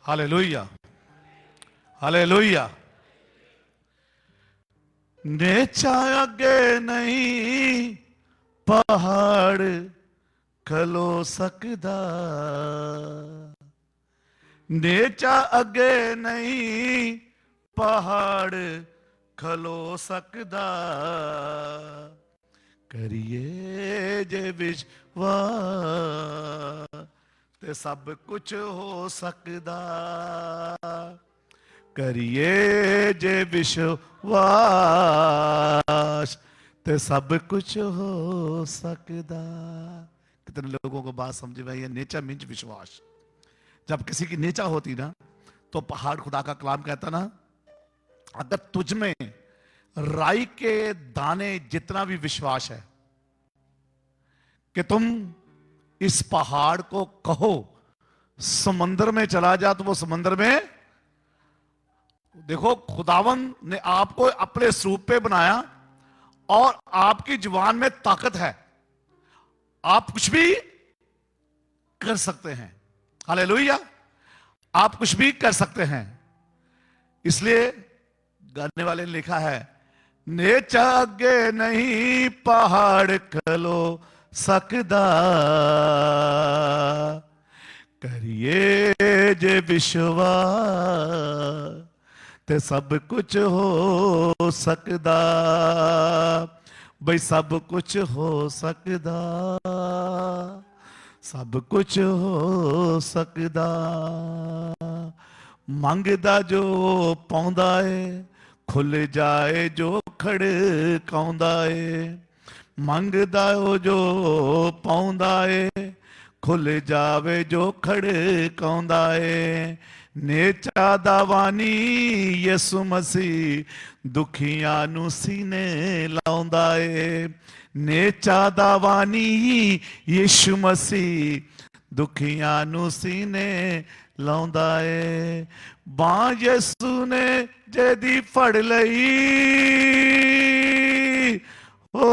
Hallelujah, hallelujah. नेचा अगे नहीं पहाड़ खलो सकदा, नेचा अगे नहीं पहाड़ खलो सकदा, करिए जे विश्वास ते सब कुछ हो सकदा, करिए जे विश्वास ते सब कुछ हो सकदा। कितने लोगों को बात समझ में आई है? नेचर मीन्स विश्वास। जब किसी की नेचर होती ना, तो पहाड़ खुदा का कलाम कहता ना, अगर तुझ में राई के दाने जितना भी विश्वास है कि तुम इस पहाड़ को कहो समंदर में चला जा, तो वो समंदर में। देखो, खुदावन ने आपको अपने स्वरूप पे बनाया और आपकी जुबान में ताकत है, आप कुछ भी कर सकते हैं। हालेलुया, आप कुछ भी कर सकते हैं। इसलिए गाने वाले ने लिखा है, नेचा अगे नहीं पहाड़ खलो सकदा, करिए जे विश्वास ते सब कुछ हो सकदा, भाई सब कुछ हो सकदा, सब कुछ हो सकदा। मंगदा जो पाउंदा है, खुल जाए जो खड़काउंदा है, मंगदा जो पाउंदा है, खुल जावे जो खड़काउंदा है, नेचा दावानी यसु मसीह दुखियां नू सीने लाउंदा है, नेचा दावानी यीशु मसीह दुखियां नू सीने लाउंदा है, बां यसु ने जेदी फड़ लई, ओ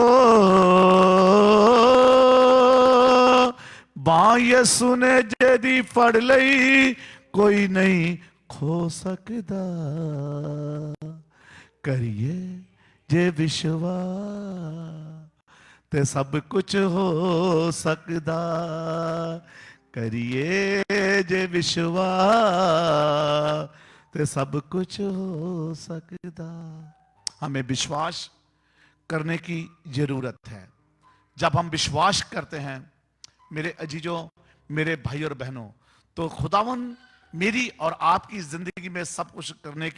बां यसु ने जेदी फड़ लई, कोई नहीं खो सकदा, करिए जे विश्वास ते सब कुछ हो सकदा, करिए जे विश्वास ते सब कुछ हो सकदा। हमें विश्वास करने की जरूरत है। जब हम विश्वास करते हैं मेरे अजीजों, मेरे भाई और बहनों, तो खुदावन मेरी और आपकी जिंदगी में सब कुछ करने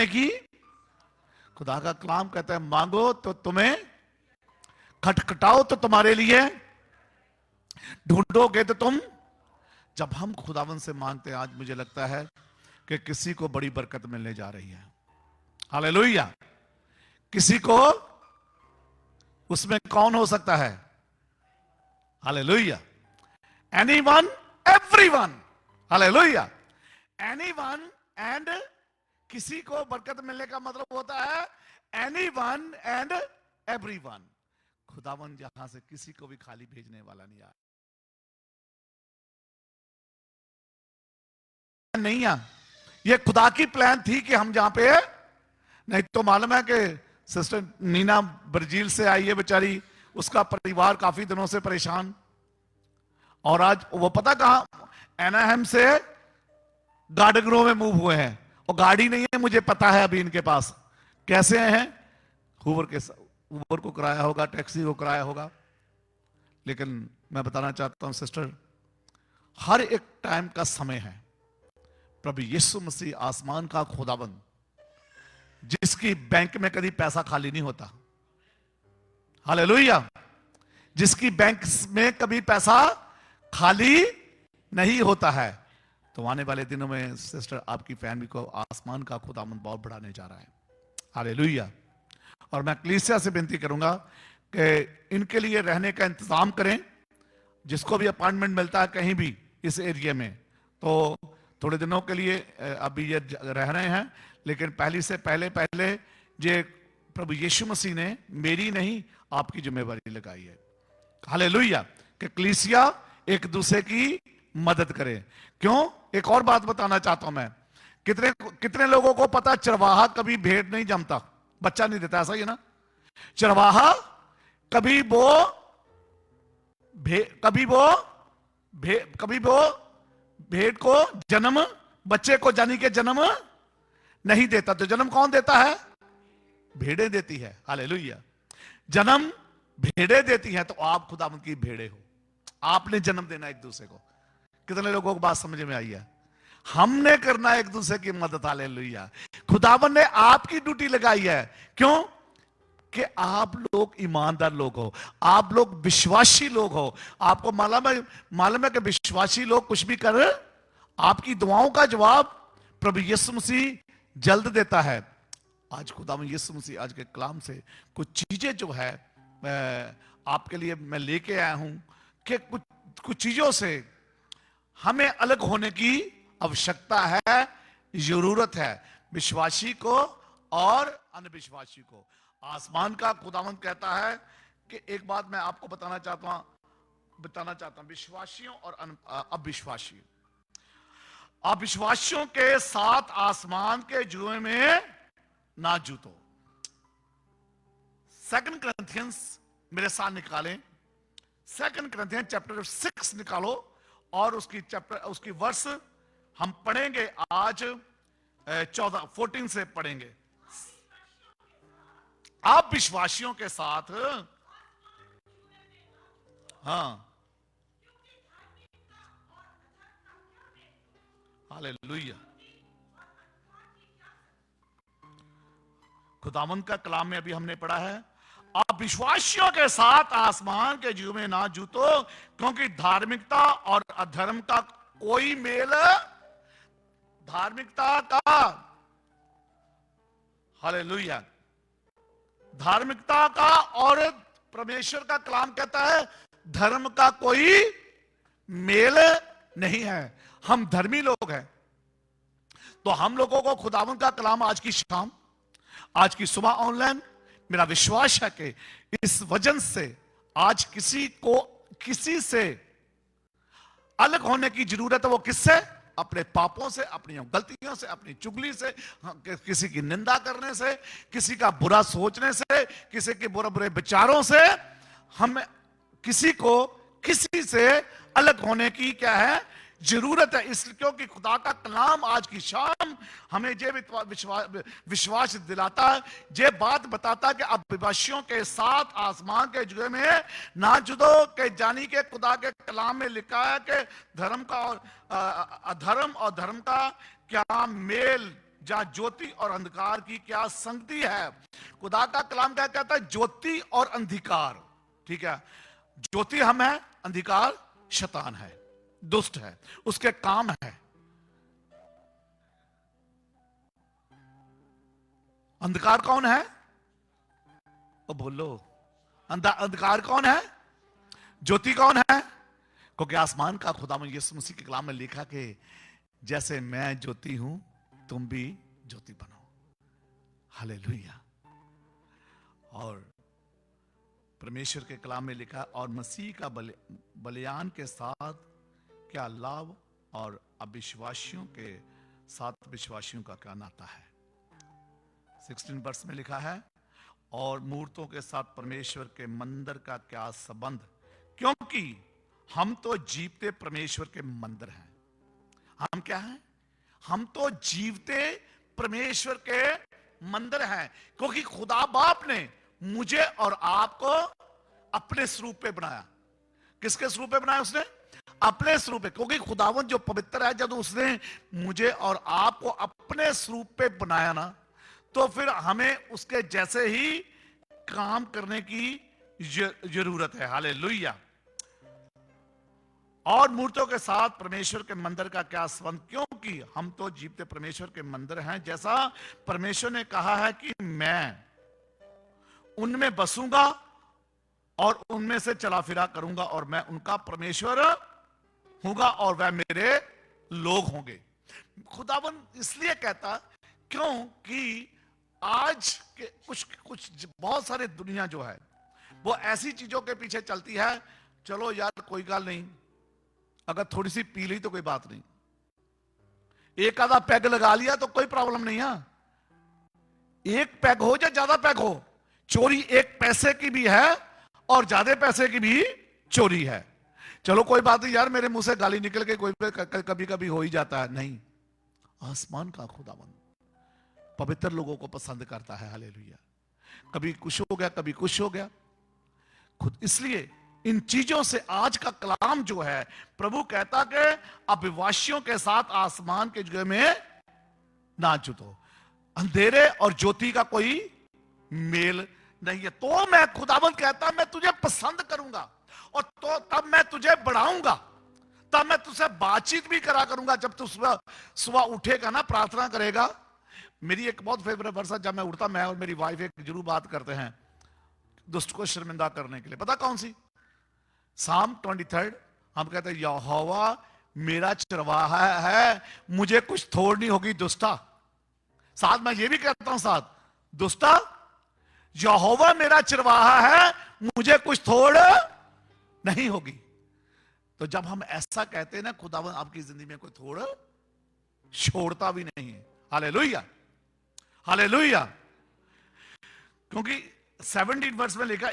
की खुदा का कलाम कहता है, मांगो तो तुम्हें, खटखटाओ तो तुम्हारे लिए, ढूंढोगे तो तुम। जब हम खुदावन से मांगते हैं, आज मुझे लगता है कि किसी को बड़ी बरकत मिलने जा रही है। हालेलुया। किसी को, उसमें कौन हो सकता है? Hallelujah. Anyone, everyone. Hallelujah. Anyone and, किसी को बरकत मिलने का मतलब होता है एनीवन एंड एवरीवन। खुदावन जहां से किसी को भी खाली भेजने वाला नहीं आया, नहीं आ। ये खुदा की प्लान थी कि हम जहां पे, नहीं तो मालूम है कि सिस्टर नीना ब्राजील से आई है बेचारी, उसका परिवार काफी दिनों से परेशान, और आज वो पता कहां, एनाहेम से गार्डन ग्रो में मूव हुए हैं, और गाड़ी नहीं है मुझे पता है अभी इनके पास। कैसे हैं? उबर को कराया होगा, टैक्सी को कराया होगा। लेकिन मैं बताना चाहता हूं सिस्टर, हर एक टाइम का समय है। प्रभु यीशु मसीह आसमान का खुदाबंद, जिसकी बैंक में कभी पैसा खाली नहीं होता। हालेलुया। जिसकी बैंक में कभी पैसा खाली नहीं होता है। तो आने वाले दिनों में सिस्टर, आपकी फैमिली को आसमान का खुदाबंद बहुत बढ़ाने जा रहा है। हालेलुया। और मैं कलीसिया से विनती करूंगा कि इनके लिए रहने का इंतजाम करें। जिसको भी अपॉइंटमेंट मिलता है कहीं भी इस एरिया में, तो थोड़े दिनों के लिए अभी ये रह रहे हैं, लेकिन पहले से पहले ये प्रभु यीशु मसीह ने मेरी नहीं आपकी जिम्मेवारी लगाई है। हालेलुया। कि कलीसिया एक दूसरे की मदद करे। क्यों? एक और बात बताना चाहता हूं मैं। कितने कितने लोगों को पता चरवाहा कभी भेड़ नहीं जमता, बच्चा नहीं देता, ऐसा ही है ना? चरवाहा कभी वो कभी वो भेड़ को जन्म, बच्चे को जानी के जन्म नहीं देता। तो जन्म कौन देता है? भेड़ें देती है। हालेलुया। जन्म भेड़ें देती हैं। तो आप खुदावंद की भेड़ें हो, आपने जन्म देना एक दूसरे को। कितने लोगों को बात समझ में आई है? हमने करना एक दूसरे की मदद। हालेलुया। खुदावंद ने आपकी ड्यूटी लगाई है। क्यों? कि आप लोग ईमानदार लोग हो, आप लोग विश्वासी लोग हो। आपको मालूम है कि विश्वासी लोग कुछ भी कर, आपकी दुआओं का जवाब प्रभु यीशु मसीह जल्द देता है। आज खुदावंद यीशु मसीह आज के कलाम से कुछ चीजें जो है आपके लिए मैं लेके आया हूं कि कुछ चीजों से हमें अलग होने की आवश्यकता है, जरूरत है, विश्वासी को और अनविश्वासी को। आसमान का खुदावंद कहता है कि एक बात मैं आपको बताना चाहता हूं, विश्वासियों और अविश्वासियों, अविश्वासियों के साथ आसमान के जुए में ना जूतो। 2 Corinthians मेरे साथ निकालें, 2 Corinthians चैप्टर 6 निकालो और उसकी वर्ष हम पढ़ेंगे आज 14 से पढ़ेंगे। आप विश्वासियों के साथ, हाँ, हालेलुया। खुदावंद का कलाम में अभी हमने पढ़ा है, आप विश्वासियों के साथ आसमान के जीव में ना जूतो, क्योंकि धार्मिकता और अधर्म का कोई मेल, धार्मिकता का, हालेलुया, धार्मिकता का और परमेश्वर का कलाम कहता है धर्म का कोई मेल नहीं है। हम धर्मी लोग हैं। तो हम लोगों को खुदावंद का कलाम आज की शाम, आज की सुबह ऑनलाइन, मेरा विश्वास है कि इस वजन से आज किसी से अलग होने की जरूरत है। वो किससे? अपने पापों से, अपनी गलतियों से, अपनी चुगली से, किसी की निंदा करने से, किसी का बुरा सोचने से, किसी के बुरे विचारों से। हम किसी से अलग होने की क्या है? जरूरत है। इसलिए क्योंकि खुदा का कलाम आज की शाम हमें ये विश्वास दिलाता है, ये बात बताता है कि अविश्वासियों के साथ आसमान के जुए में ना जुदो के जानी के खुदा के कलाम में लिखा है कि धर्म का और अधर्म और धर्म का क्या मेल, जहां ज्योति और अंधकार की क्या संगति है। खुदा का कलाम क्या कहता है? ज्योति और अंधकार, ठीक है? ज्योति हम है, अंधकार शैतान है, दुष्ट है, उसके काम है। अंधकार कौन है? ओ बोलो, अंधकार कौन है? ज्योति कौन है? क्योंकि आसमान का खुदावंद यीशु मसीह के कलाम में लिखा कि जैसे मैं ज्योति हूं तुम भी ज्योति बनो। हालेलुया। और परमेश्वर के कलाम में लिखा, और मसीह का बलिदान के साथ क्या लाभ, और अविश्वासियों के साथ विश्वासियों का क्या नाता है। 16 वर्ष में लिखा है, और मूर्तों के साथ परमेश्वर के मंदिर का क्या संबंध, क्योंकि हम तो जीवते परमेश्वर के मंदिर हैं। हम क्या हैं? हम तो जीवते परमेश्वर के मंदिर हैं, क्योंकि खुदा बाप ने मुझे और आपको अपने स्वरूप पे बनाया। किसके स्वरूप पे बनाया? उसने अपने स्वरूप पे। क्योंकि खुदावंद जो पवित्र है, जब उसने मुझे और आपको अपने स्वरूप पे बनाया ना, तो फिर हमें उसके जैसे ही काम करने की जरूरत है। हालेलुया। और मूर्तों के साथ परमेश्वर के मंदिर का क्या संबंध, क्योंकि हम तो जीवते परमेश्वर के मंदिर हैं। जैसा परमेश्वर ने कहा है कि मैं उनमें बसूंगा और उनमें से चला फिरा करूंगा, और मैं उनका परमेश्वर होगा और वह मेरे लोग होंगे। खुदाबंद इसलिए कहता, क्योंकि आज के कुछ बहुत सारे दुनिया जो है वो ऐसी चीजों के पीछे चलती है। चलो यार कोई गल नहीं, अगर थोड़ी सी पी ली तो कोई बात नहीं, एक आधा पैग लगा लिया तो कोई प्रॉब्लम नहीं है। एक पैग हो या ज्यादा पैग हो, चोरी एक पैसे की भी है और ज्यादा पैसे की भी चोरी है। चलो कोई बात नहीं यार, मेरे मुंह से गाली निकल के कोई कभी कभी हो ही जाता है, नहीं, आसमान का खुदावंद पवित्र लोगों को पसंद करता है। हालेलुया। कभी कुछ हो गया, कभी कुछ हो गया खुद। इसलिए इन चीजों से आज का कलाम जो है, प्रभु कहता कि अविवासियों के साथ आसमान के जुए में ना जुटो, अंधेरे और ज्योति का कोई मेल नहीं है। तो मैं खुदावंद कहता मैं तुझे पसंद करूंगा और तो तब मैं तुझे बढ़ाऊंगा, तब मैं तुझसे बातचीत भी करा करूंगा। जब तू सुबह सुबह उठेगा ना, प्रार्थना करेगा। मेरी एक बहुत फेवरेट वर्स है, जब मैं उठता, मैं और मेरी वाइफ एक जरूर बात करते हैं दुष्ट को शर्मिंदा करने के लिए। पता कौन सी? साम 23 हम कहते हैं, यहोवा मेरा चरवाहा है, मुझे कुछ थोड़ नहीं होगी दुष्टा। साथ मैं ये भी कहता हूं, साथ दुष्टा यहोवा मेरा चरवाहा है, मुझे कुछ थोड़ नहीं होगी। तो जब हम ऐसा कहते हैं ना, खुदावन आपकी जिंदगी में कोई थोड़ छोड़ता भी नहीं है। Hallelujah, hallelujah. क्योंकि 17 वर्ष में लिखा,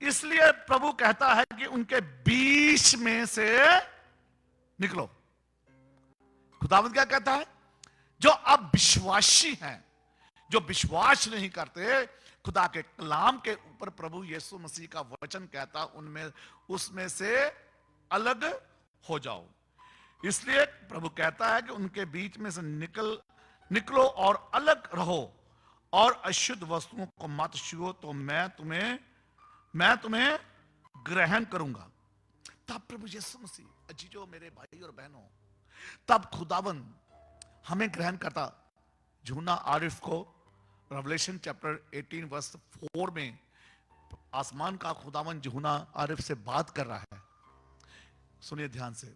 इसलिए प्रभु कहता है कि उनके बीच में से निकलो। खुदावंद क्या कहता है? जो अब विश्वासी हैं, जो विश्वास नहीं करते खुदा के कलाम के ऊपर, प्रभु यीशु मसीह का वचन कहता उनमें, उसमें से अलग हो जाओ। इसलिए प्रभु कहता है कि उनके बीच में से निकलो और अलग रहो और अशुद्ध वस्तुओं को मत छुओ, तो मैं तुम्हें ग्रहण करूंगा। तब प्रभु यीशु मसीह, अजीजों मेरे भाई और बहनों, तब खुदावंद हमें ग्रहण करता। यूहन्ना आरिफ को रेवलेशन चैप्टर 18 वर्स 4 में आसमान का खुदावंद यूहन्ना आरिफ से बात कर रहा है। सुनिए ध्यान से,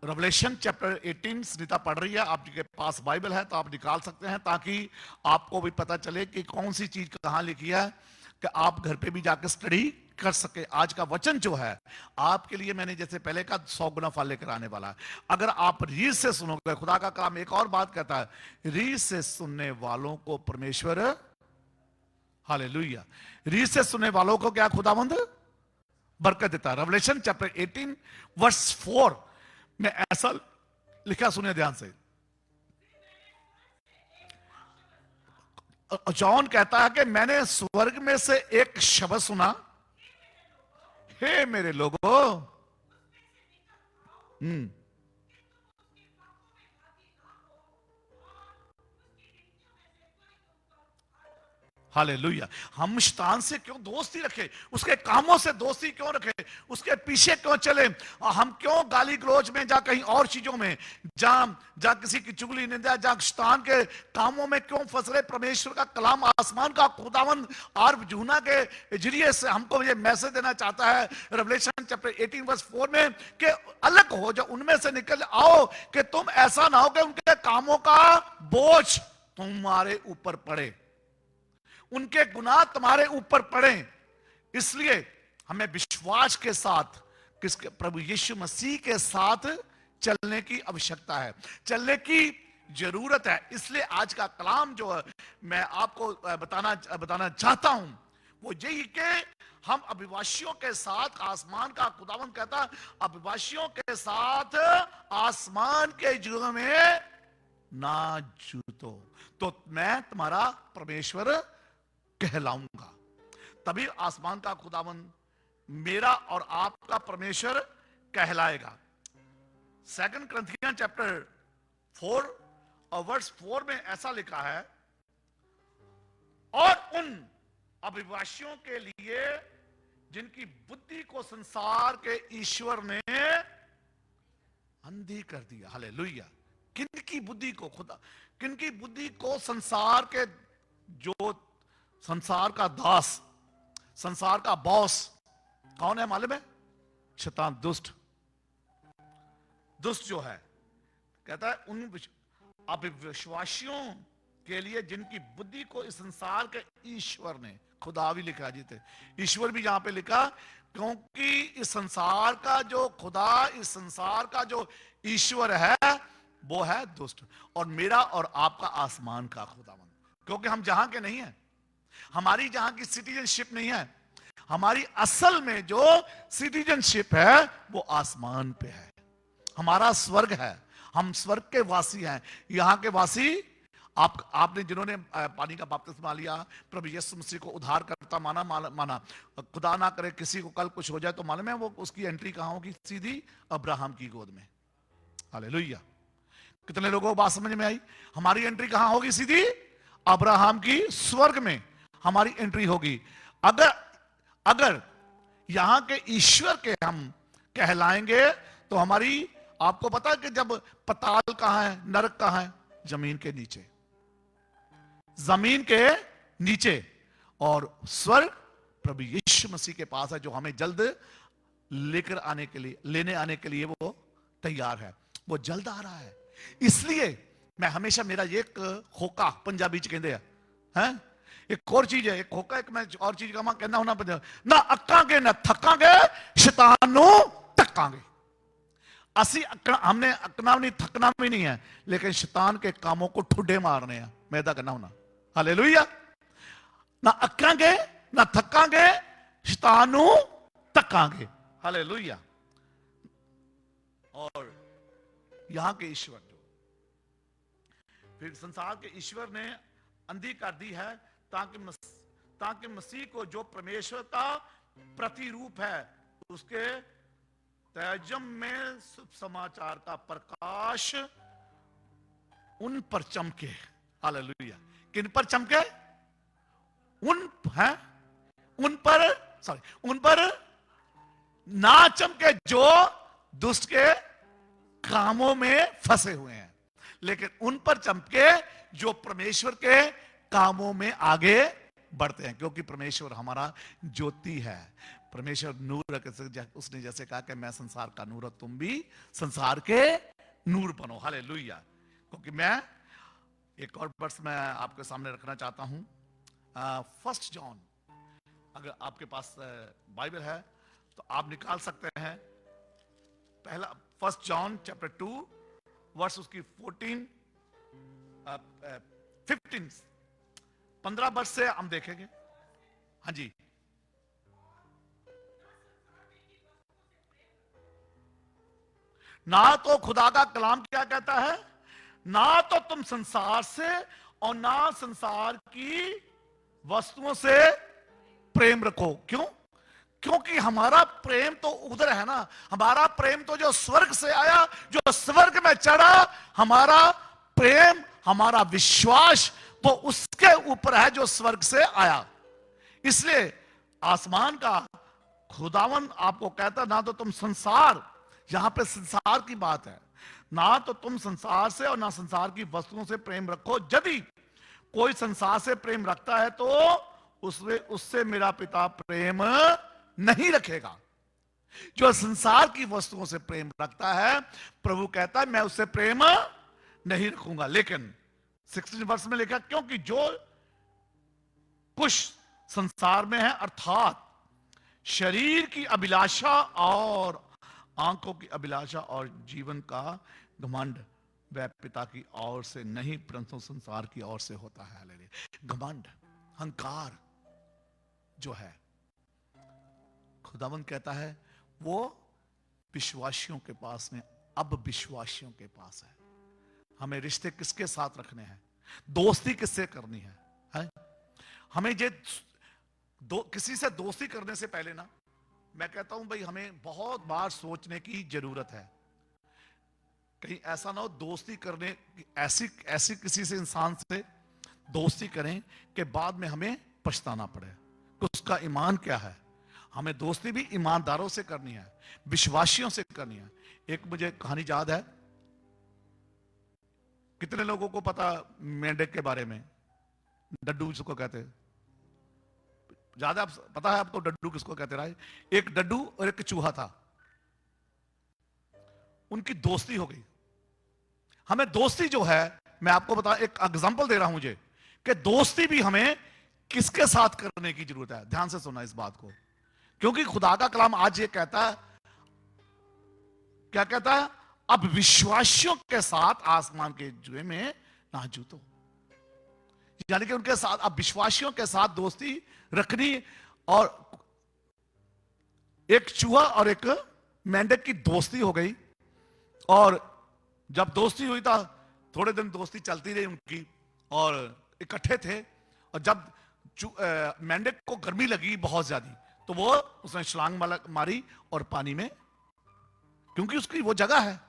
रेवलेशन चैप्टर 18 सुनीता पढ़ रही है, आपके पास बाइबल है तो आप निकाल सकते हैं, ताकि आपको भी पता चले कि कौन सी चीज कहां लिखी है, कि आप घर पे भी जाकर स्टडी कर सके। आज का वचन जो है आपके लिए, मैंने जैसे पहले का 100 गुना फल लेकर आने वाला है। अगर आप रीस से सुनोगे, खुदा का कलाम एक और बात कहता है, रीस से सुनने वालों को परमेश्वर, हालेलुया, रीस से सुनने वालों को क्या खुदावंद बरकत देता है। रेवलेशन चैप्टर 18 वर्स 4 में ऐसा लिखा, सुनिए ध्यान से। जॉन कहता है कि मैंने स्वर्ग में से एक शब्द सुना, हे मेरे लोगों, हालेलुया। हम शैतान से क्यों दोस्ती रखें, उसके कामों से दोस्ती क्यों रखें, उसके पीछे क्यों चले, हम क्यों गाली गलौज में, जा कहीं और चीजों में, जा किसी की चुगली निंदा, जा शैतान के कामों में क्यों फंस रहे। परमेश्वर का कलाम, आसमान का खुदावंद आरिफ यूहन्ना के जरिए से हमको ये मैसेज देना चाहता है, रेवलेशन चैप्टर 18 वर्स 4 में, कि अलग हो जाओ, उनमें से निकल आओ, कि तुम ऐसा ना हो कि उनके कामों का बोझ तुम्हारे ऊपर पड़े, उनके गुनाह तुम्हारे ऊपर पड़े। इसलिए हमें विश्वास के साथ किसके, प्रभु यीशु मसीह के साथ चलने की आवश्यकता है, चलने की जरूरत है। इसलिए आज का कलाम जो है मैं आपको बताना चाहता हूं, वो यही कि हम अविवासियों के साथ, आसमान का खुदावंद कहता, अविवासियों के साथ आसमान के जुए में ना जूतो, तो मैं तुम्हारा परमेश्वर कहलाऊंगा। तभी आसमान का खुदावंद मेरा और आपका परमेश्वर कहलाएगा। 2 कुरिन्थियन चैप्टर 4 और वर्स 4 में ऐसा लिखा है, और उन अविवासियों के लिए जिनकी बुद्धि को संसार के ईश्वर ने अंधी कर दिया। हालेलुया। किनकी बुद्धि को, खुदा किनकी बुद्धि को? संसार के, जो संसार का दास, संसार का बॉस कौन है मालूम है? शैतान, दुष्ट जो है, कहता है उन अविश्वासियों के लिए जिनकी बुद्धि को इस संसार के ईश्वर ने, खुदा भी लिखा जीते, ईश्वर भी यहां पे लिखा, क्योंकि इस संसार का जो खुदा, इस संसार का जो ईश्वर है वो है दुष्ट, और मेरा और आपका आसमान का खुदावन। क्योंकि हम जहां के नहीं हैं, हमारी जहां की सिटीजनशिप नहीं है, हमारी असल में जो सिटीजनशिप है वो आसमान पे है, हमारा स्वर्ग है, हम स्वर्ग के वासी हैं। यहां के वासी आपने जिन्होंने पानी का बपतिस्मा लिया, प्रभु यीशु मसीह को उद्धार करता माना, खुदा ना करे किसी को कल कुछ हो जाए तो मालूम है वो उसकी एंट्री कहां होगी? सीधी अब्राहम की गोद में। हालेलुया। कितने लोगों को बात समझ में आई? हमारी एंट्री कहां होगी? सीधी अब्राहम की स्वर्ग में हमारी एंट्री होगी। अगर यहां के ईश्वर के हम कहलाएंगे तो हमारी, आपको पता है कि जब पताल कहां है, नरक कहां है? जमीन के नीचे, जमीन के नीचे, और स्वर्ग प्रभु यीशु मसीह के पास है, जो हमें जल्द लेकर आने के लिए, लेने आने के लिए वो तैयार है, वो जल्द आ रहा है। इसलिए मैं हमेशा, मेरा एक होका पंजाबी च कहते हैं, एक और चीज है, एक होका, एक मैं और चीज का कहना होना पंजाब, ना अक्कांगे ना थकांगे, शैतान नू टकांगे। असी हमने अकना नहीं, थकना भी नहीं है, लेकिन शैतान के कामों को ठुड्डे मारने हैं, मैं ऐसा कहना होना। हालेलुया। ना अक्कांगे ना थकांगे, शैतान नू टकांगे। हालेलुया। और यहां के ईश्वर जो, फिर संसार के ईश्वर ने अंधी कर दी है ताकि मसीह को, जो परमेश्वर का प्रतिरूप है, उसके तेजम में समाचार का प्रकाश उन पर चमके। हालेलुया। किन पर चमके? उन पर ना चमके जो दुष्ट के कामों में फंसे हुए हैं, लेकिन उन पर चमके जो परमेश्वर के कामों में आगे बढ़ते हैं, क्योंकि परमेश्वर हमारा ज्योति है, परमेश्वर नूर है। उसने जैसे कहा कि मैं संसार का नूर हूं, तुम भी संसार के नूर बनो। हालेलुया। क्योंकि मैं एक और वर्ष मैं आपके सामने रखना चाहता हूं, 1 जॉन, अगर आपके पास बाइबल है तो आप निकाल सकते हैं। पहला 1 जॉन चैप्टर 2 वर्ष उसकी 15 वर्ष से हम देखेंगे। हाँ जी, ना तो खुदा का कलाम क्या कहता है, ना तो तुम संसार से और ना संसार की वस्तुओं से प्रेम रखो। क्यों? क्योंकि हमारा प्रेम तो उधर है ना, हमारा प्रेम तो जो स्वर्ग से आया, जो स्वर्ग में चढ़ा, हमारा प्रेम, हमारा विश्वास तो उसके ऊपर है जो स्वर्ग से आया। इसलिए आसमान का खुदावन आपको कहता, ना तो तुम संसार, यहां पे संसार की बात है, ना तो तुम संसार से और ना संसार की वस्तुओं से प्रेम रखो। यदि कोई संसार से प्रेम रखता है तो उससे मेरा पिता प्रेम नहीं रखेगा। जो संसार की वस्तुओं से प्रेम रखता है, प्रभु कहता है मैं उससे प्रेम नहीं रखूंगा। लेकिन 16 वर्ष में लिखा, क्योंकि जो कुछ संसार में है, अर्थात शरीर की अभिलाषा और आंखों की अभिलाषा और जीवन का घमंड, वह पिता की ओर से नहीं परंतु संसार की ओर से होता है। हालेलुया। घमंड, अहंकार जो है, खुदावंद कहता है वो विश्वासियों के पास में, अब विश्वासियों के पास है। हमें रिश्ते किसके साथ रखने हैं, दोस्ती किससे करनी है? हमें किसी से दोस्ती करने से पहले ना, मैं कहता हूं भाई, हमें बहुत बार सोचने की जरूरत है। कहीं ऐसा ना हो दोस्ती करने, ऐसी किसी से, इंसान से दोस्ती करें कि बाद में हमें पछताना पड़े कि उसका ईमान क्या है। हमें दोस्ती भी ईमानदारों से करनी है, विश्वासियों से करनी है। एक मुझे कहानी याद है, कितने लोगों को पता मेंढक के बारे में? डड्डू जिसको कहते हैं, ज्यादा पता है आपको डड्डू किसको कहते रहे? एक डड्डू और एक चूहा था, उनकी दोस्ती हो गई। हमें दोस्ती जो है, मैं आपको बता, एक एग्जांपल दे रहा हूं मुझे, कि दोस्ती भी हमें किसके साथ करने की जरूरत है। ध्यान से सुनना इस बात को, क्योंकि खुदा का कलाम आज ये कहता है, क्या कहता है? अब विश्वासियों के साथ आसमान के जुए में ना जूतो। यानी कि उनके साथ अब विश्वासियों के साथ दोस्ती रखनी। और एक चूहा और एक मेंढक की दोस्ती हो गई, और जब दोस्ती हुई था, थोड़े दिन दोस्ती चलती रही उनकी, और इकट्ठे थे। और जब मेंढक को गर्मी लगी बहुत ज्यादा, तो वो उसने छलांग मारी और पानी में, क्योंकि उसकी वो जगह है,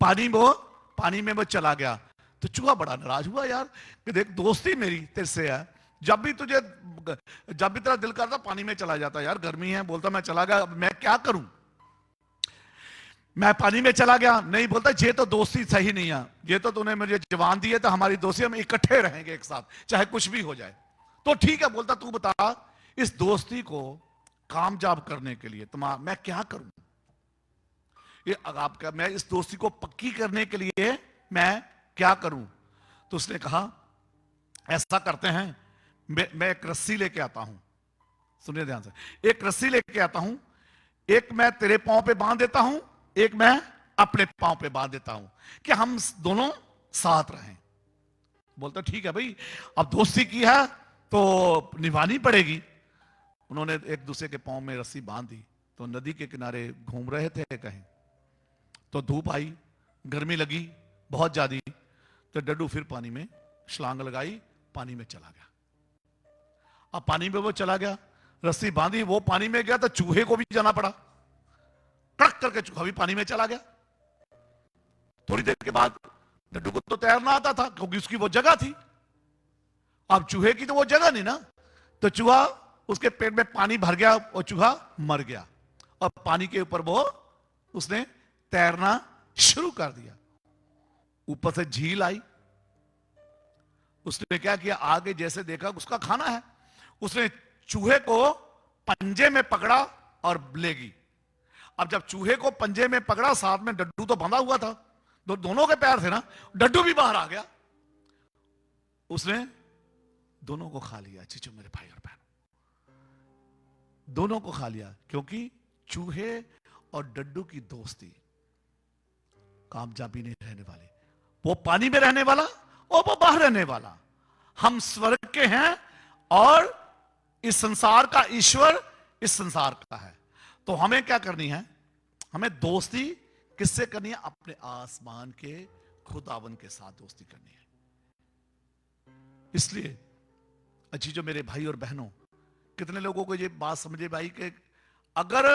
पानी में वो चला गया। तो चूहा बड़ा नाराज हुआ, यार कि देख दोस्ती मेरी तेरे से है, जब भी तेरा दिल करता पानी में चला जाता, यार गर्मी है, बोलता मैं चला गया, मैं क्या करूं, मैं पानी में चला गया। नहीं, बोलता ये तो दोस्ती सही नहीं है, ये तो तूने मुझे जवान दी है, तो हमारी दोस्ती, हम इकट्ठे रहेंगे एक साथ, चाहे कुछ भी हो जाए। तो ठीक है, बोलता तू बता इस दोस्ती को कामयाब करने के लिए मैं क्या करूं, मैं इस दोस्ती को पक्की करने के लिए मैं क्या करूं। तो उसने कहा ऐसा करते हैं, मैं एक रस्सी लेके आता हूं, सुनिए ध्यान से, एक रस्सी लेके आता हूं, एक मैं तेरे पांव पे बांध देता हूं, एक मैं अपने पांव पे बांध देता हूं, कि हम दोनों साथ रहें। बोलता ठीक है भाई, अब दोस्ती की है तो निभानी पड़ेगी। उन्होंने एक दूसरे के पांव में रस्सी बांध दी। तो नदी के किनारे घूम रहे थे कहीं, तो धूप आई, गर्मी लगी बहुत ज्यादा, तो डड्डू फिर पानी में छलांग लगाई, पानी में चला गया। अब पानी में वो चला गया, रस्सी बांधी, वो पानी में गया, तो चूहे को भी जाना पड़ा, कड़क करके चूहा भी पानी में चला गया। थोड़ी देर के बाद डड्डू को तो तैरना आता था, क्योंकि उसकी वो जगह थी। अब चूहे की तो वो जगह नहीं ना, तो चूहा, उसके पेट में पानी भर गया और चूहा मर गया। और पानी के ऊपर वो उसने तैरना शुरू कर दिया। ऊपर से झील आई, उसने क्या किया, आगे जैसे देखा उसका खाना है, उसने चूहे को पंजे में पकड़ा और लेगी। अब जब चूहे को पंजे में पकड़ा, साथ में डड्डू तो बंधा हुआ था, दोनों के पैर थे ना, डड्डू भी बाहर आ गया, उसने दोनों को खा लिया। चीचो मेरे भाई और बहन, दोनों को खा लिया, क्योंकि चूहे और डड्डू की दोस्ती कामयाबी नहीं रहने वाली। वो पानी में रहने वाला और वो बाहर रहने वाला। हम स्वर्ग के हैं और इस संसार का ईश्वर इस संसार का है। तो हमें क्या करनी है, हमें दोस्ती किससे करनी है? अपने आसमान के खुदावन के साथ दोस्ती करनी है। इसलिए अच्छी जो मेरे भाई और बहनों, कितने लोगों को ये बात समझे भाई कि अगर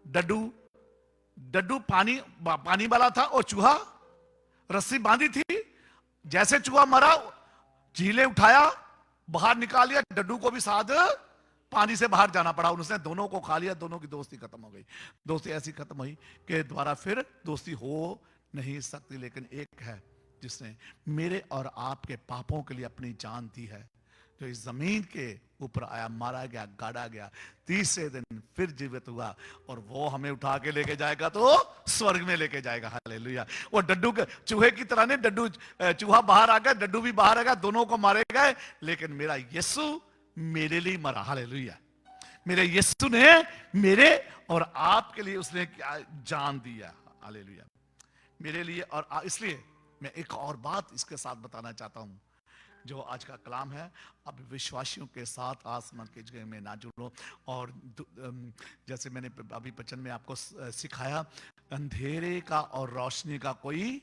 डड्डू पानी वाला था और चूहा रस्सी बांधी थी, जैसे चूहा मरा, झीले उठाया, बाहर निकाल लिया, डड्डू को भी साथ पानी से बाहर जाना पड़ा, उसने दोनों को खा लिया, दोनों की दोस्ती खत्म हो गई। दोस्ती ऐसी खत्म हुई कि दोबारा फिर दोस्ती हो नहीं सकती। लेकिन एक है जिसने मेरे और आपके पापों के लिए अपनी जान दी है, जो इस जमीन के ऊपर आया, मारा गया, गाड़ा गया, तीसरे दिन फिर जीवित हुआ, और वो हमें उठा के लेके जाएगा, तो स्वर्ग में लेके जाएगा। हालेलुया। वो डड्डू के चूहे की तरह नहीं, चूहा बाहर आ गया, डड्डू भी बाहर आ गया, दोनों को मारे गए, लेकिन मेरा यीशु मेरे लिए मरा। हालेलुया। मेरे यीशु ने मेरे और आपके लिए उसने क्या जान दिया। हालेलुया। मेरे लिए। और इसलिए मैं एक और बात इसके साथ बताना चाहता हूं, जो आज का कलाम है, अब विश्वासियों के साथ आसमान के जगह में ना जुड़ो। और जैसे मैंने अभी वचन में आपको सिखाया, अंधेरे का और रोशनी का कोई,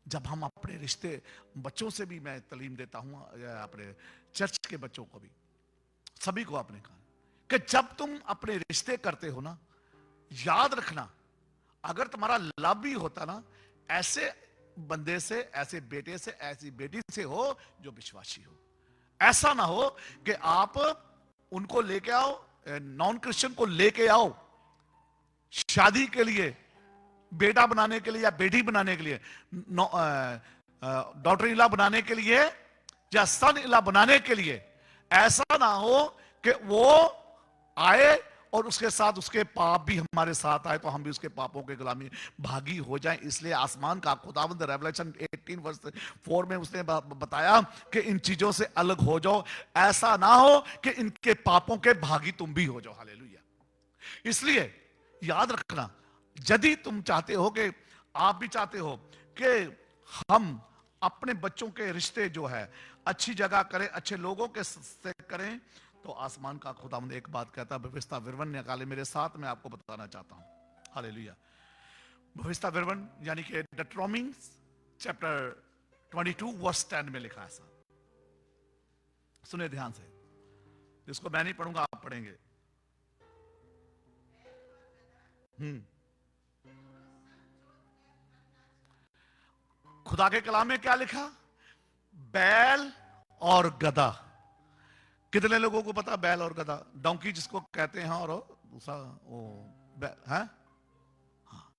जब हम अपने रिश्ते, बच्चों से भी मैं तालीम देता हूं, अपने चर्च के बच्चों को भी, सभी को आपने कहा कि जब तुम अपने रिश्ते करते हो ना, याद रखना, अगर तुम्हारा लव भी होता ना, ऐसे बंदे से, ऐसे बेटे से, ऐसी बेटी से हो जो विश्वासी हो। ऐसा ना हो कि आप उनको लेके आओ, नॉन क्रिश्चियन को लेके आओ शादी के लिए, बेटा बनाने के लिए या बेटी बनाने के लिए, डॉटर इला बनाने के लिए या सन इला बनाने के लिए। ऐसा ना हो कि वो आए और उसके साथ उसके पाप भी हमारे साथ आए, तो हम भी उसके पापों के गुलामी भागी हो जाएं। इसलिए आसमान का खुदावंद रेवलेशन 18 वर्ष 4 में उसने बताया कि इन चीजों से अलग हो जाओ, ऐसा ना हो कि इनके पापों के भागी तुम भी हो जाओ। हालेलुया। इसलिए याद रखना, यदि तुम चाहते हो कि आप भी चाहते हो कि हम अपने बच्चों के रिश्ते जो है अच्छी जगह करें, अच्छे लोगों के से करें, तो आसमान का खुदावंद एक बात कहता है, भविष्यता विवरण निकाले मेरे साथ, मैं आपको बताना चाहता हूं। हालेलुया। भविष्यता विवरण यानी कि डिट्रोनॉमी चैप्टर 22 वर्स 10 में लिखा है। ऐसा सुने ध्यान से, जिसको मैं नहीं पढ़ूंगा आप पढ़ेंगे। खुदा के कलाम में क्या लिखा? बैल और गधा। कितने लोगों को पता बैल और गधा? डोंकी जिसको कहते हैं, और दूसरा वो है। हाँ,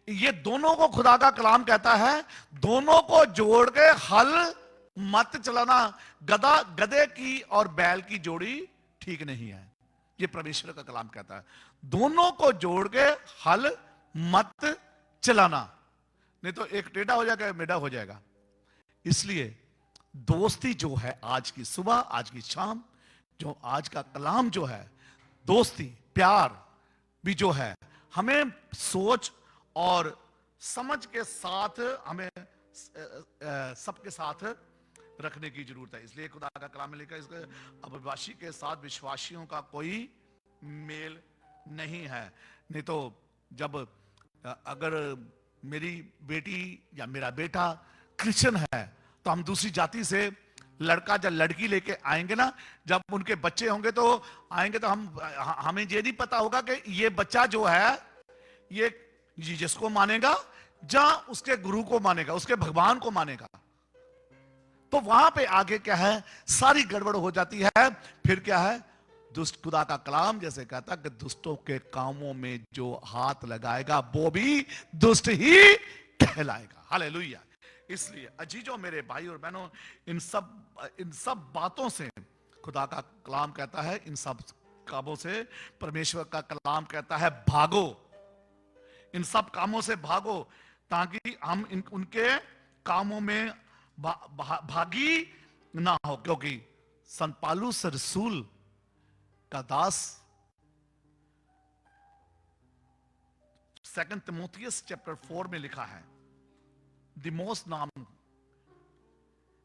ये दोनों को खुदा का कलाम कहता है, दोनों को जोड़ के हल मत चलाना। गधा गधे की और बैल की जोड़ी ठीक नहीं है, ये परमेश्वर का कलाम कहता है। दोनों को जोड़ के हल मत चलाना, नहीं तो एक टेढ़ा हो जाएगा, मेढ़ा हो जाएगा। इसलिए दोस्ती जो है, आज की सुबह, आज की शाम, जो आज का कलाम जो है, दोस्ती प्यार भी जो है, हमें सोच और समझ के साथ हमें सबके साथ रखने की जरूरत है। इसलिए खुदा का कलाम में लिखा है, इसके अविश्वासी के साथ विश्वासियों का कोई मेल नहीं है। नहीं तो जब अगर मेरी बेटी या मेरा बेटा क्रिश्चियन है, तो हम दूसरी जाति से लड़का या लड़की लेके आएंगे ना, जब उनके बच्चे होंगे तो आएंगे, तो हमें ये नहीं पता होगा कि ये बच्चा जो है ये जीसस को मानेगा या उसके गुरु को मानेगा, उसके भगवान को मानेगा। तो वहां पे आगे क्या है, सारी गड़बड़ हो जाती है। फिर क्या है, दुष्ट, खुदा का कलाम जैसे कहता कि दुष्टों के कामों में जो हाथ लगाएगा वो भी दुष्ट ही कहलाएगा। हालेलुया। इसलिए अजीजों, मेरे भाई और बहनों, इन सब बातों से खुदा का कलाम कहता है, इन सब कामों से परमेश्वर का कलाम कहता है भागो, इन सब कामों से भागो, ताकि हम उनके कामों में भागी ना हो। क्योंकि संत पौलुस रसूल का दास 2 तिमोथियस चैप्टर 4 में लिखा है, दिमोस नाम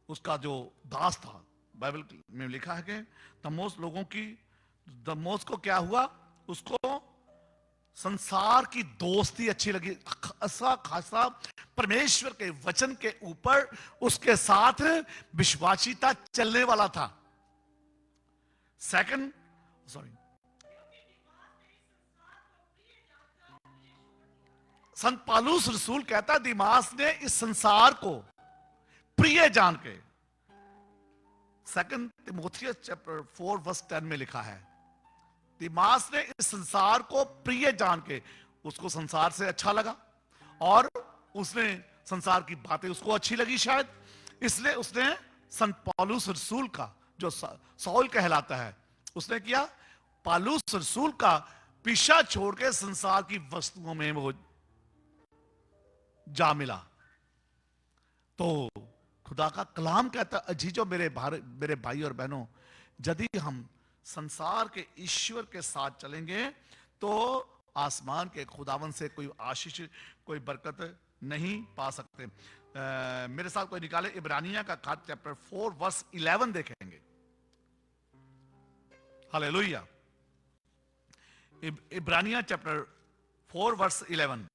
उसका जो दास था, बाइबल में लिखा है कि दमोस को क्या हुआ, उसको संसार की दोस्ती अच्छी लगी, ऐसा खासा परमेश्वर के वचन के ऊपर उसके साथ विश्वासिता चलने वाला था। संत पौलुस रसूल कहता, दिमास ने इस संसार को प्रिय जान के, 2 तिमोथियस चैप्टर 4 वर्स 10 में लिखा है, दिमास ने इस संसार को प्रिय जान के, उसको संसार से अच्छा लगा और उसने संसार की बातें उसको अच्छी लगी शायद, इसलिए उसने संत पौलुस रसूल का, जो सौल कहलाता है, उसने किया, पौलुस रसूल का पीछा छोड़ के संसार की वस्तुओं में वो जा मिला। तो खुदा का कलाम कहता, अजीजों, मेरे भाई और बहनों, यदि हम संसार के ईश्वर के साथ चलेंगे तो आसमान के खुदावन से कोई आशीष, कोई बरकत नहीं पा सकते। मेरे साथ कोई निकाले इब्रानिया का खात चैप्टर 4 वर्स 11 देखेंगे। हालेलुया। इब्रानिया चैप्टर 4 वर्स 11।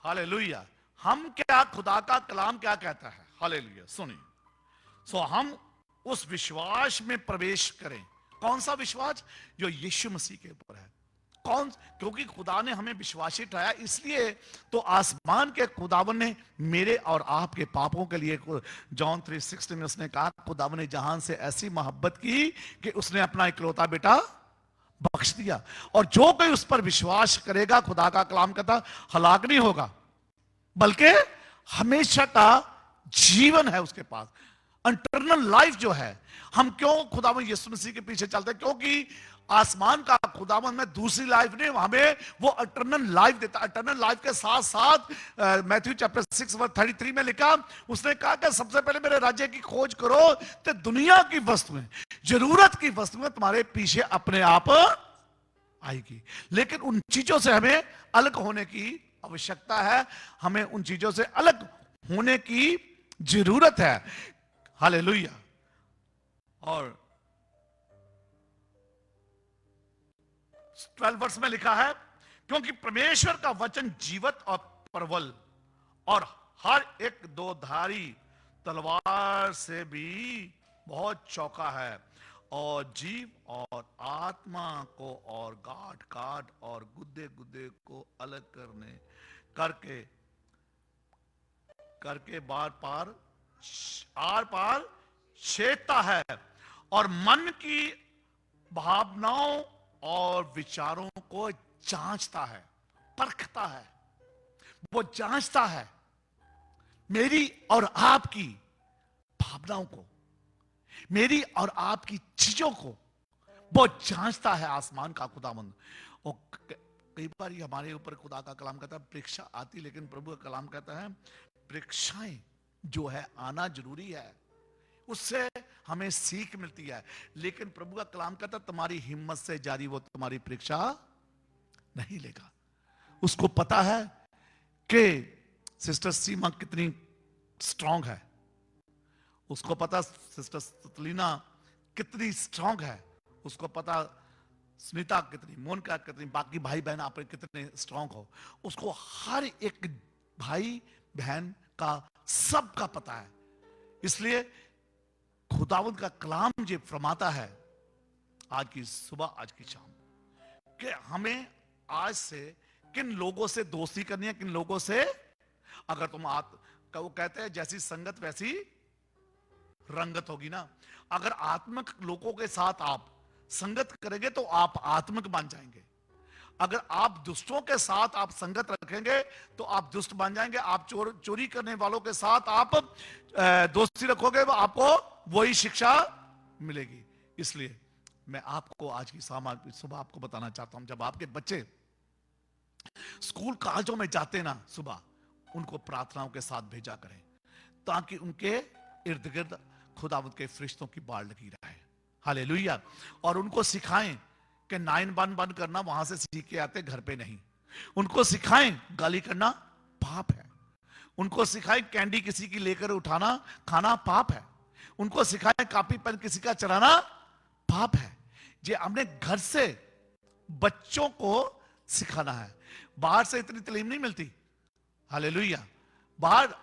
हालेलुया। हम क्या, खुदा का कलाम क्या कहता है? हालेलुया। सुनिए, हम उस विश्वास में प्रवेश करें। कौन सा विश्वास? जो यीशु मसीह के ऊपर है। क्योंकि खुदा ने हमें विश्वासी ठहराया, इसलिए तो आसमान के खुदावन ने मेरे और आपके पापों के लिए, जॉन 3:16 में उसने कहा, खुदावन ने जहान से ऐसी मोहब्बत की कि उसने अपना इकलौता बेटा बख्श दिया, और जो कोई उस पर विश्वास करेगा, खुदा का कलाम कहता, हलाक नहीं होगा, बल्कि हमेशा का जीवन है उसके पास, इंटरनल लाइफ जो है। हम क्यों खुदावन यीशु मसीह के पीछे चलते हैं? क्योंकि आसमान का खुदावन में दूसरी लाइफ नहीं, हमें वो अटर्नल लाइफ देता। अटर्नल लाइफ के साथ साथ मैथ्यू चैप्टर 6 वर्स 33 में लिखा, उसने कहा कि सबसे पहले मेरे राज्य की खोज करो तो दुनिया की वस्तुएं, जरूरत की वस्तुएं तुम्हारे पीछे अपने आप आएगी। लेकिन उन चीजों से हमें अलग होने की आवश्यकता है, हमें उन चीजों से अलग होने की जरूरत है। हालेलुया। और 12 वर्ष में लिखा है, क्योंकि परमेश्वर का वचन जीवत और प्रबल और हर एक दो धारी तलवार से भी बहुत चौका है, और जीव और आत्मा को और गांठ काट और गुद्दे गुद्दे को अलग करके आर पार छेदता है, और मन की भावनाओं और विचारों को जांचता है, परखता है। वो जांचता है मेरी और आपकी भावनाओं को, मेरी और आपकी चीजों को वो जांचता है आसमान का खुदावंद। और कई बार ये हमारे ऊपर खुदा का कलाम कहता है परीक्षा आती, लेकिन प्रभु का कलाम कहता है परीक्षाएं जो है आना जरूरी है, उससे हमें सीख मिलती है। लेकिन प्रभु का कलाम कहता है तुम्हारी हिम्मत से जारी वो तुम्हारी परीक्षा नहीं लेगा। उसको पता है कि सिस्टर सीमा कितनी स्ट्रांग है, उसको पता सिस्टर सतलीना कितनी स्ट्रांग है, उसको पता सुनीता कितनी, मोनिका कितनी, बाकी भाई बहन आप कितने स्ट्रांग हो, उसको हर एक भाई बहन का सबका पता है। इसलिए खुदावंद का कलाम जो फरमाता है आज की सुबह आज की शाम कि हमें आज से किन लोगों से दोस्ती करनी है, किन लोगों से, अगर तुम वो कहते हैं जैसी संगत वैसी रंगत होगी ना। अगर आत्मिक लोगों के साथ आप संगत करेंगे तो आप आत्मिक बन जाएंगे। अगर आप दुष्टों के साथ आप संगत रखेंगे तो आप दुष्ट बन जाएंगे। आप चोरी करने वालों के साथ आप दोस्ती रखोगे, आपको वही शिक्षा मिलेगी। इसलिए मैं आपको आज की सुबह आपको बताना चाहता हूं, जब आपके बच्चे स्कूल कॉलेजों में जाते ना सुबह, उनको प्रार्थनाओं के साथ भेजा करें ताकि उनके इर्द गिर्द खुदावंद के फरिश्तों की बाढ़ लगी रहे। हालेलुया। और उनको सिखाएं कि 911 करना वहां से सीख के आते, घर पे नहीं। उनको सिखाएं गाली करना पाप है। उनको सिखाएं कैंडी किसी की लेकर उठाना खाना पाप है। उनको सिखाएं कॉपी पेन किसी का चलाना पाप है। ये हमने घर से बच्चों को सिखाना है, बाहर से इतनी तालीम नहीं मिलती। हालेलुया। बाहर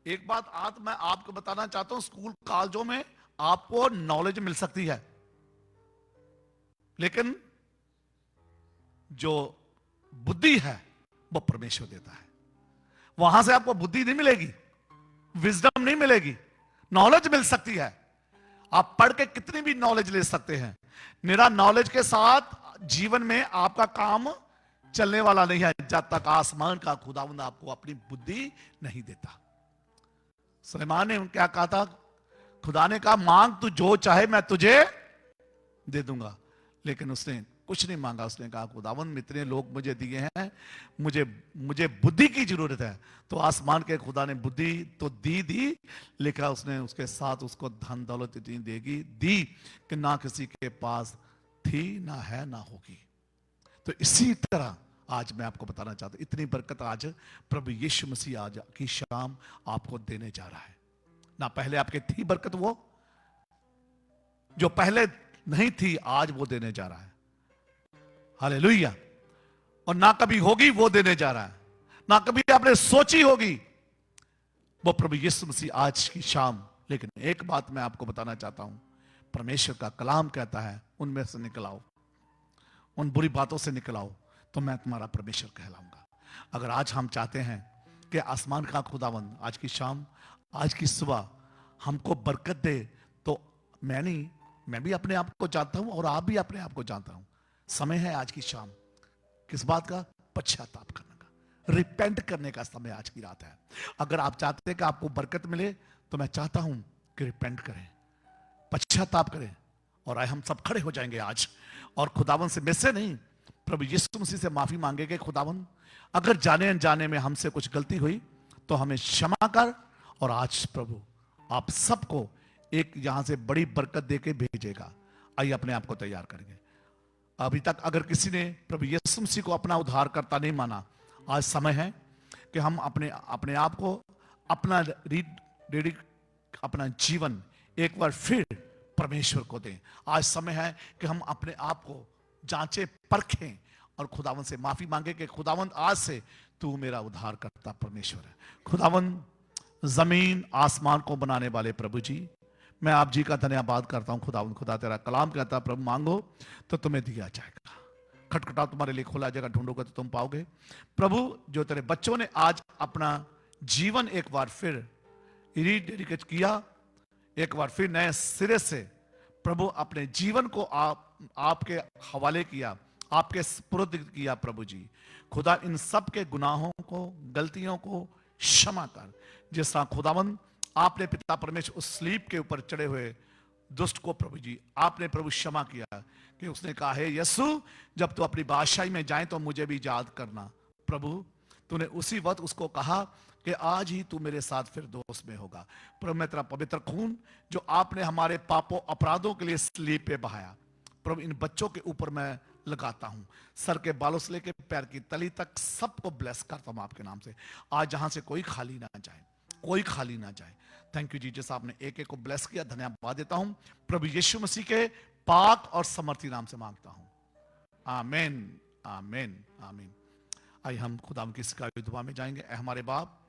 एक बात आज मैं आपको बताना चाहता हूं, स्कूल कॉलेजों में आपको नॉलेज मिल सकती है, लेकिन जो बुद्धि है वो परमेश्वर देता है। वहां से आपको बुद्धि नहीं मिलेगी, विजडम नहीं मिलेगी, नॉलेज मिल सकती है। आप पढ़ के कितनी भी नॉलेज ले सकते हैं, निरा नॉलेज के साथ जीवन में आपका काम चलने वाला नहीं है जब तक आसमान का खुदावंद आपको अपनी बुद्धि नहीं देता। सुलेमान ने क्या कहा था? खुदा ने कहा मांग तू जो चाहे मैं तुझे दे दूंगा, लेकिन उसने कुछ नहीं मांगा। उसने कहा खुदावंद इतने लोग मुझे दिए हैं, मुझे बुद्धि की जरूरत है। तो आसमान के खुदा ने बुद्धि तो दी, लेकिन उसने उसके साथ उसको धन दौलत इतनी दी कि ना किसी के पास थी, ना है, ना होगी। तो इसी तरह आज मैं आपको बताना चाहता हूं, इतनी बरकत आज प्रभु यीशु मसीह आज की शाम आपको देने जा रहा है। ना पहले आपके थी बरकत, वो जो पहले नहीं थी आज वो देने जा रहा है। हालेलुया। और ना कभी होगी वो देने जा रहा है, ना कभी आपने सोची होगी वो प्रभु यीशु मसीह आज की शाम। लेकिन एक बात मैं आपको बताना चाहता हूं, परमेश्वर का कलाम कहता है उनमें से निकल आओ, उन बुरी बातों से निकल आओ तो मैं तुम्हारा परमेश्वर कहलाऊंगा। अगर आज हम चाहते हैं कि आसमान का खुदावंद आज की शाम आज की सुबह हमको बरकत दे, तो मैं भी अपने आप को जानता हूं और आप भी अपने आप को जानता हूं। समय है आज की शाम किस बात का? पश्चाताप करने का, रिपेंट करने का समय आज की रात है। अगर आप चाहते हैं कि आपको बरकत मिले तो मैं चाहता हूं कि रिपेंट करें, पश्चाताप करें और आए हम सब खड़े हो जाएंगे आज और खुदावन से मुझसे नहीं, प्रभु यीशु मसीह से माफी मांगेंगे। खुदावन अगर जाने अनजाने में हमसे कुछ गलती हुई तो हमें क्षमा कर, और आज प्रभु आप सबको एक यहां से बड़ी बरकत देके भेजेगा। आइए अपने आप को तैयार करेंगे। अभी तक अगर किसी ने प्रभु यीशु मसीह को अपना उद्धारकर्ता नहीं माना, आज समय है कि हम अपने आप को अपना जीवन एक बार फिर परमेश्वर को दें। आज समय है कि हम अपने आप को जांचें, परखें और खुदावन से माफी मांगे कि खुदावन आज से तू मेरा उद्धार करता परमेश्वर है। खुदावन जमीन आसमान को बनाने वाले प्रभु जी, मैं आप जी का धन्यवाद करता हूं। खुदावन खुदा तेरा कलाम कहता है प्रभु मांगो तो तुम्हें दिया जाएगा, खटखटाओ तुम्हारे लिए खोला जाएगा, ढूंढोगे तो तुम पाओगे। प्रभु जो तेरे बच्चों ने आज अपना जीवन एक बार फिर रीडेडिकेट किया, एक बार फिर नए सिरे से प्रभु अपने जीवन को आपके हवाले किया, आपके सुपुर्द किया प्रभु जी। खुदा इन सब के गुनाहों को, गलतियों को क्षमा कर। जिस तरह खुदावन आपने पिता परमेश्वर उस स्लीप के ऊपर चढ़े हुए दुष्ट को प्रभु जी आपने प्रभु क्षमा किया कि उसने कहा है यीशु जब तू अपनी बादशाही में जाए तो मुझे भी याद करना। प्रभु तूने उसी वक्त उसको कहा कि आज ही तू मेरे साथ फिर दोस्त में होगा। प्रभु मैं तेरा पवित्र खून जो आपने हमारे पापों अपराधों के लिए स्लीप पे बहाया, प्रभु इन बच्चों के ऊपर मैं लगाता हूं, सर के बालों से लेकर पैर की तली तक सबको ब्लेस करता हूं आपके नाम से। आज जहां से कोई खाली ना जाए, कोई खाली ना जाए। थैंक यू जीसस, आपने एक एक को ब्लेस किया, धन्यवाद देता हूं प्रभु यीशु मसीह के पाक और समर्थी नाम से मांगता हूं, आमीन आमीन आमीन। आइए हम खुदा की सिखाई दुआ में जाएंगे। ऐ हमारे बाप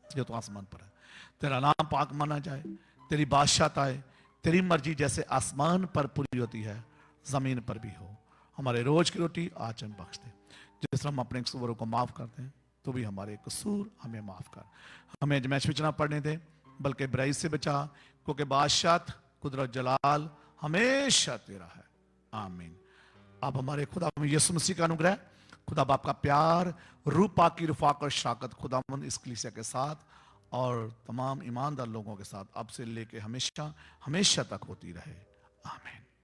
जो तो आसमान पर है, तेरा नाम पाक माना जाए, तेरी बादशाहत आए, तेरी मर्जी जैसे आसमान पर पूरी होती है जमीन पर भी हो। हमारे रोज की रोटी आज हम बख्श दे, जिस तरह हम अपने कसूरों को माफ करते हैं तो भी हमारे कसूर हमें माफ कर। हमें अजमाइश में ना पड़ने दे बल्कि बुराई से बचा, क्योंकि बादशाहत कुदरत जलाल हमेशा तेरा है, आमीन। अब हमारे खुदा यीशु मसीह का अनुग्रह, खुदा बाप का प्यार, रूह पाक की रफ़ाक़त और शराकत खुदावंद इस कलीसिया के साथ और तमाम ईमानदार लोगों के साथ अब से लेके हमेशा हमेशा तक होती रहे, आमीन।